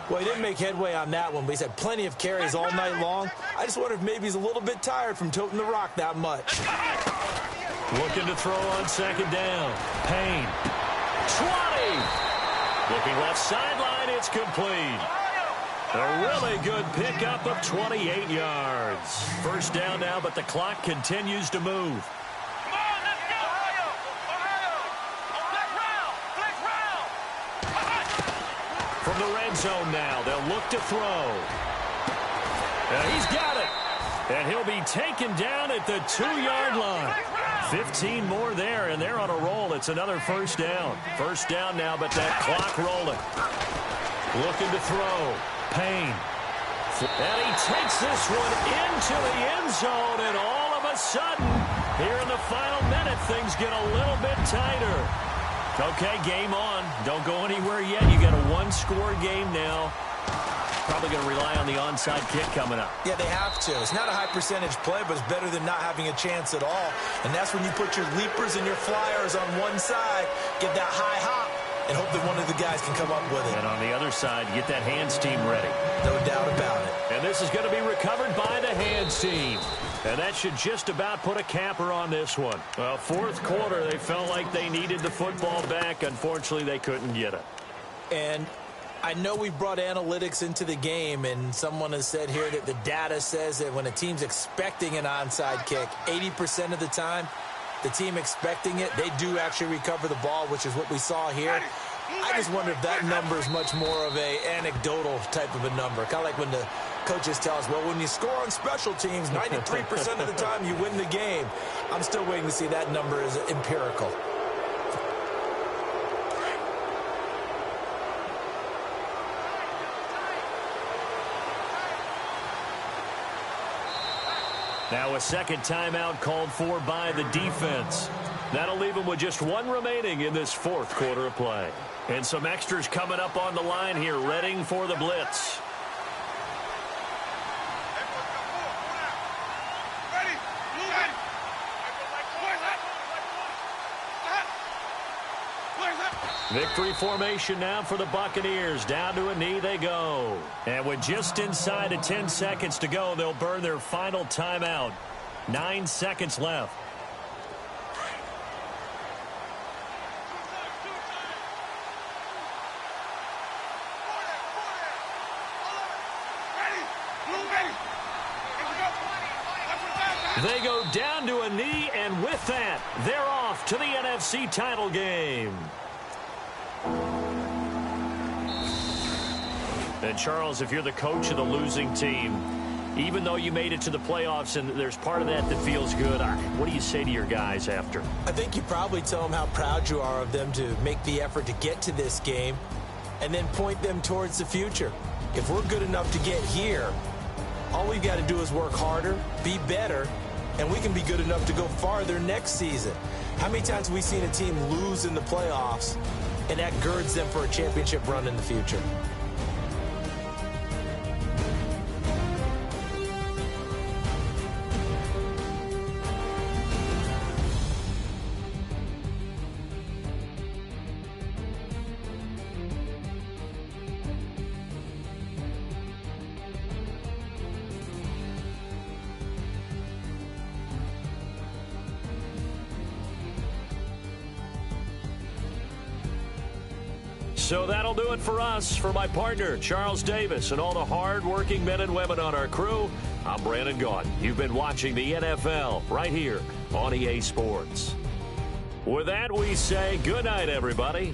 Well, he didn't make headway on that one, but he's had plenty of carries all night long. I just wonder if maybe he's a little bit tired from toting the rock that much. Looking to throw on second down. Payne. 20. Looking left sideline. It's complete. A really good pickup of 28 yards. First down now, but the clock continues to move. From the red zone now, they'll look to throw. He's got it. And he'll be taken down at the 2-yard line. 15 more there, and they're on a roll. It's another first down. First down now, but that clock rolling. Looking to throw. Payne. And he takes this one into the end zone, and all of a sudden, here in the final minute, things get a little bit tighter. Okay, game on. Don't go anywhere yet. You got a 1-score game now. Probably going to rely on the onside kick coming up. Yeah, they have to. It's not a high-percentage play, but it's better than not having a chance at all. And that's when you put your leapers and your flyers on one side, get that high hop, and hope that one of the guys can come up with it. And on the other side, get that hands team ready. No doubt about it. And this is going to be recovered by the hands team. And that should just about put a capper on this one. Well, fourth quarter, they felt like they needed the football back. Unfortunately, they couldn't get it. And I know we brought analytics into the game, and someone has said here that the data says that when a team's expecting an onside kick, 80% of the time, the team expecting it, they do actually recover the ball, which is what we saw here. I just wonder if that number is much more of a anecdotal type of a number. Kind of like when the coaches tell us, well, when you score on special teams, 93% of the time you win the game. I'm still waiting to see that number is empirical. Now a second timeout called for by the defense. That'll leave them with just 1 remaining in this fourth quarter of play. And some extras coming up on the line here, readying for the blitz. Victory formation now for the Buccaneers. Down to a knee they go. And with just inside of 10 seconds to go, they'll burn their final timeout. 9 seconds left. They go down to a knee, and with that, they're off to the NFC title game. And Charles, if you're the coach of the losing team, even though you made it to the playoffs and there's part of that that feels good, what do you say to your guys after? I think you probably tell them how proud you are of them to make the effort to get to this game and then point them towards the future. If we're good enough to get here, all we've got to do is work harder, be better, and we can be good enough to go farther next season. How many times have we seen a team lose in the playoffs, and that girds them for a championship run in the future? So that'll do it for us. For my partner, Charles Davis, and all the hard-working men and women on our crew, I'm Brandon Gaudin. You've been watching the NFL right here on EA Sports. With that, we say good night, everybody.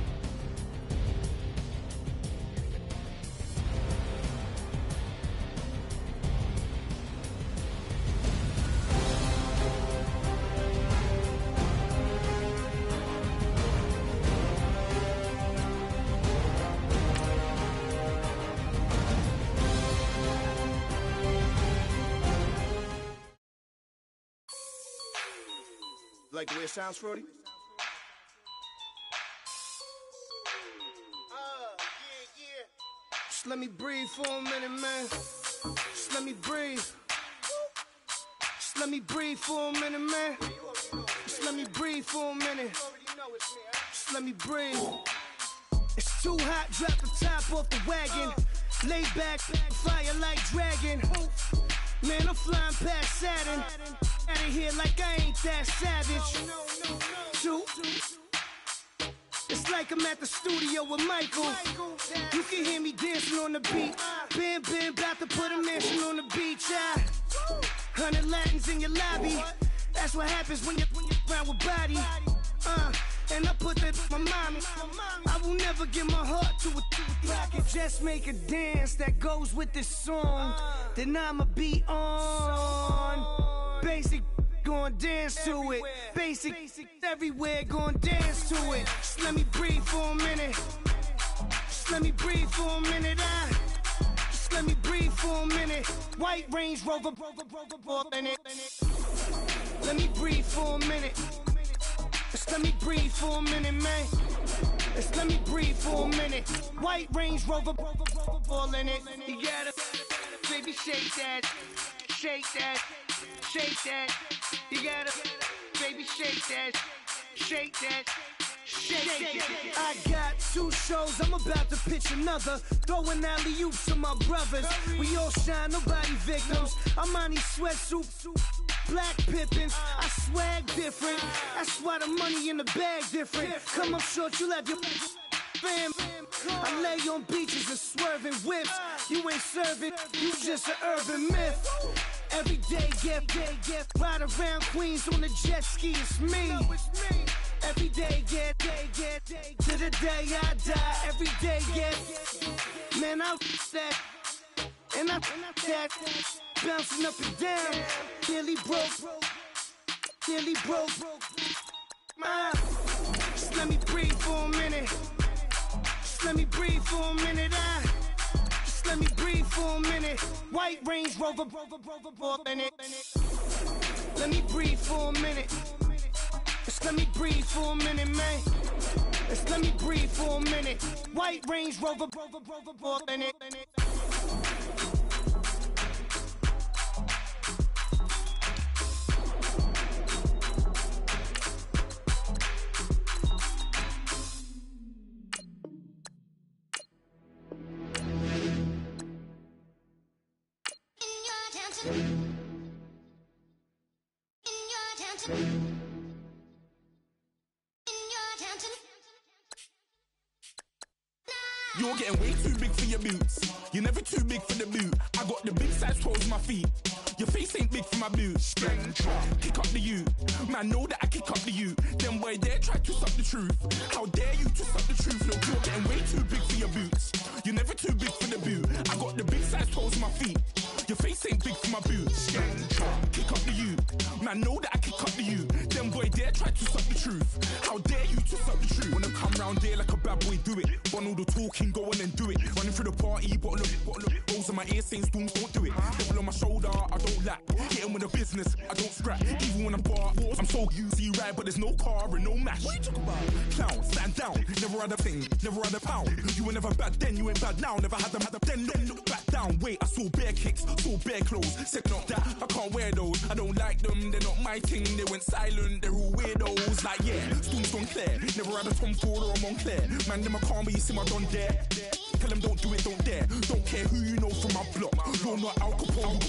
Like the way it sounds, Frody? Just let me breathe for a minute, man. Just let me breathe. Just let me breathe for a minute, man. Just let me breathe for a minute. Just let me breathe. It's too hot, drop the top off the wagon. Lay back, fire like dragon. Man, I'm flying past Saturn. Out of here like I ain't that savage. Two. It's like I'm at the studio with Michael. You can hear me dancing on the beat. Bam, about to put a mansion on the beach. 100 Latins in your lobby. That's what happens when you're around with body. And I put that my mommy. I will never give my heart to a I can just make a dance that goes with this song. Then I'ma be on. Basic, gon' dance to it. Basic, everywhere, gon' dance to it. Just let me breathe for a minute. Just let me breathe for a minute. Just let me breathe for a minute. White Range Rover, in it. Let me breathe for a minute. Just let me breathe for a minute, man. Just let me breathe for a minute. White Range Rover, all in it. You gotta, baby, shake that, shake that, shake that. You gotta, baby, shake that, shake that. Shake it. I got 2 shows, I'm about to pitch another. Throwing alley-oops to my brothers. We all shine, nobody victims. I'm on these sweatsuits, black pippins. I swag different. That's why the money in the bag different. Come up short, you left your fam. I lay on beaches and swerving whips. You ain't serving, you just an urban myth. Every day, get ride around Queens on the jet ski, it's me. Every day, get to the day I die. Every day, get man, I that and I that bouncing up and down. Nearly broke. Just let me breathe for a minute. Just let me breathe for a minute. Just let me breathe for a minute. White Range Rover, in it. Let me breathe for a minute. Just let me breathe for a minute, man. Just let me breathe for a minute. White Range Rover, in it. You're getting way too big for your boots. You're never too big for the boot. I got the big size toes on my feet. Your face ain't big for my boots. Kick up the you. Man, know that I kick up the you. Them boy there try to suck the truth. How dare you to suck the truth? Look, you're getting way too big for your boots. You're never too big for the boot. I got the big size toes on my feet. Your face ain't big for my boots. Kick up the you. Man, know that I kick up the you. Them boy there try to suck the truth. How dare you to suck the truth? Wanna come round there like a bad boy, do it. Want all the talking, go on and do it. Running through the party, bottle up. Rolls on my ear saying storms, don't do it. Devil on my shoulder, I don't lack. Hitting with a business, I don't scrap. Even when I'm bar, I'm so easy ride, but there's no car and no match. What you talking about? Clown, stand down. Never had a thing, never had a pound. You were never bad then, you ain't bad now. Never had them, then look back down. Wait, I saw bare kicks, saw bare clothes. Said not that, I can't wear those. I don't like them, they're not my thing. They went silent, they're all weirdos. Like yeah, storms gone clear. Never had a Tom Ford or a Montclair. Man, them I can't be, you see my don dare. Tell them don't do it, don't dare. Don't care who you know from my block. You're not Al Capone,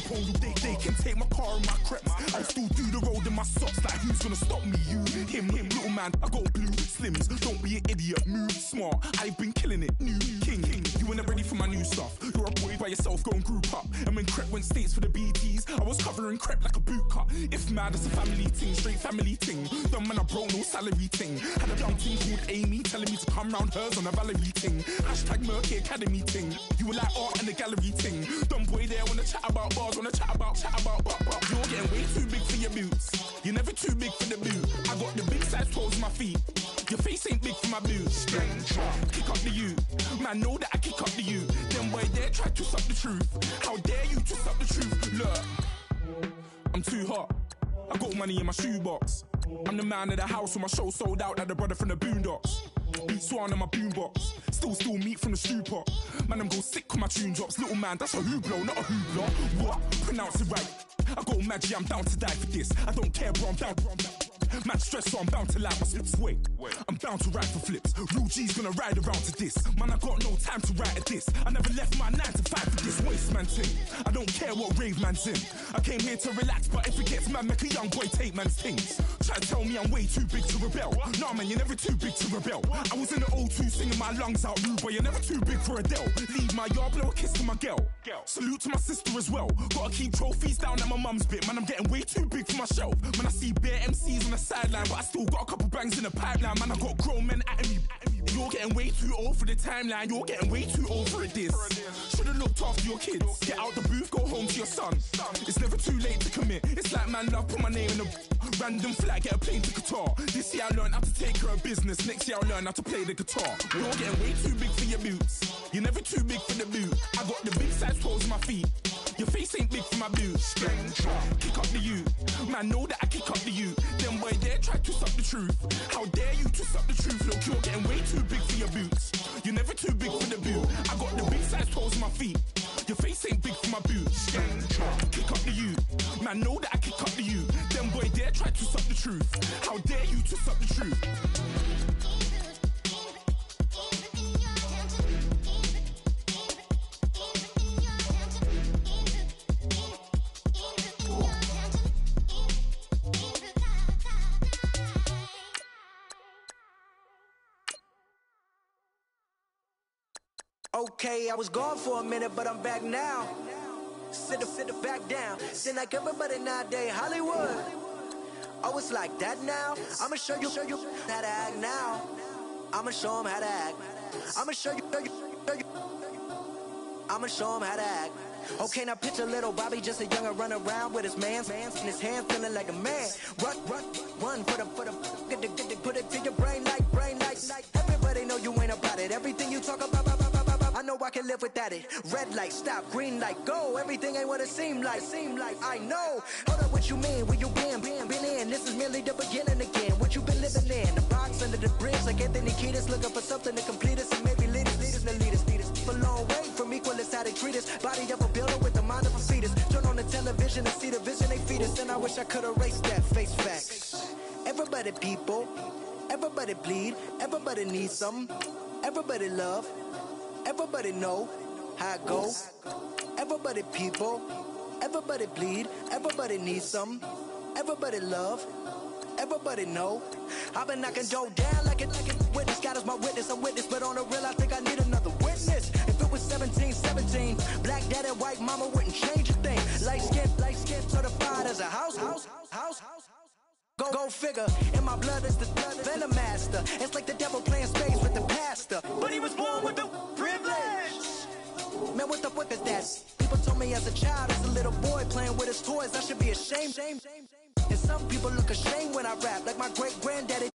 they can take my car and my creps. I still do the road in my socks. Like who's gonna stop me? You, him, little man. I got blue slims. Don't be an idiot, move smart. I've been killing it, new king. You were never ready for my new stuff. You're a boy by yourself, go and group up. And when Crep went states for the BTs, I was covering Crep like a boot cut. If mad, it's a family thing, straight family thing. Dumb man, I broke no salary thing. Had a young thing called Amy telling me to come round hers on a Valerie thing. Hashtag Murky Academy thing. You were like art and the gallery thing. Dumb boy there wanna chat about bars, wanna chat about. You're getting way too big for your boots. You're never too big for the boot. I got the big size toes on my feet. Your face ain't big for my boots. Kick up the you. Man, know that I kick up the you. Them boy there try to suck the truth. How dare you to suck the truth? Look, I'm too hot. I got money in my shoebox. I'm the man of the house when my show sold out like the brother from the Boondocks. Beat Swan on my boombox. Still meat from the stew pot. Man, I'm go sick when my tune drops. Little man, that's a hooplo, not a hoopla. What? Pronounce it right. I got magic, I'm down to die for this. I don't care, bro, I'm down. Man stressed, so I'm bound to lie my slips. Wait, I'm bound to ride for flips. Real G's gonna ride around to this. Man, I got no time to write at this. I never left my 9 to 5 for this waste man thing. I don't care what rave man's in. I came here to relax, but if it gets mad, make a young boy take man's things. Try to tell me I'm way too big to rebel. Nah, man, you're never too big to rebel. I was in the O2 singing my lungs out, rude, but you're never too big for Adele. Leave my yard, blow a kiss to my girl. Salute to my sister as well. Gotta keep trophies down at my mum's bit. Man, I'm getting way too big for my shelf. Man, I see bare MCs on the sideline, but I still got a couple bangs in the pipeline. Man, I got grown men at me. You're getting way too old for the timeline. You're getting way too old for a diss. Should've looked after your kids. Get out the booth, go home to your son. It's never too late to commit. It's like man love, put my name in a random flag, get a plane to Qatar. This year I learned how to take care of business. Next year I'll learn how to play the guitar. You're getting way too big for your boots. You're never too big for the boot. I got the big size toes on my feet. Your face ain't big for my boots. Kick up the you. Man, know that I kick up the you. Them boy there try to suck the truth. How dare you to suck the truth? Look, you're getting way too big for your boots. You're never too big for the boot. I got the big size toes on my feet. Your face ain't big for my boots. Kick up the you. Man, know that I kick up the you. Them boy there try to suck the truth. How dare you to suck the truth? Okay, I was gone for a minute, but I'm back now. Sit back down. Seem like everybody nowadays, Hollywood. Oh, it's like that now? I'ma show you how to act now. I'ma show them how to act. I'ma show you. I'ma show them how to act. Okay, now picture little Bobby, just a youngin' run around with his man's in his hand, feeling like a man. Run, put it to your brain like. Everybody know you ain't about it. Everything you talk about, I know I can live without it. Red light, stop, green light, go. Everything ain't what it seem like. I know. Hold up, what you mean? Where you been in? This is merely the beginning again. What you been living in? The box under the bridge, like Anthony Kiedis, looking for something to complete us and maybe lead us. For long way from equal is how they treat us. Body of a builder with the mind of a fetus. Turn on the television and see the vision they feed us. And I wish I could erase that face facts. Everybody people, everybody bleed, everybody needs something. Everybody love, everybody know how it go. Everybody people, everybody bleed, everybody needs something. Everybody love, everybody know. I've been knocking dough down like a witness. God is my witness, I'm witness, but on the real I think I need another witness. If it was 17, black dad and white mama wouldn't change a thing. Light skin certified as a house. Go figure, in my blood is the venom master. It's like the devil playing spades with the pastor. But he was born with the privilege. Man, what the fuck is that? People told me as a child, as a little boy playing with his toys, I should be ashamed. And some people look ashamed when I rap, like my great granddaddy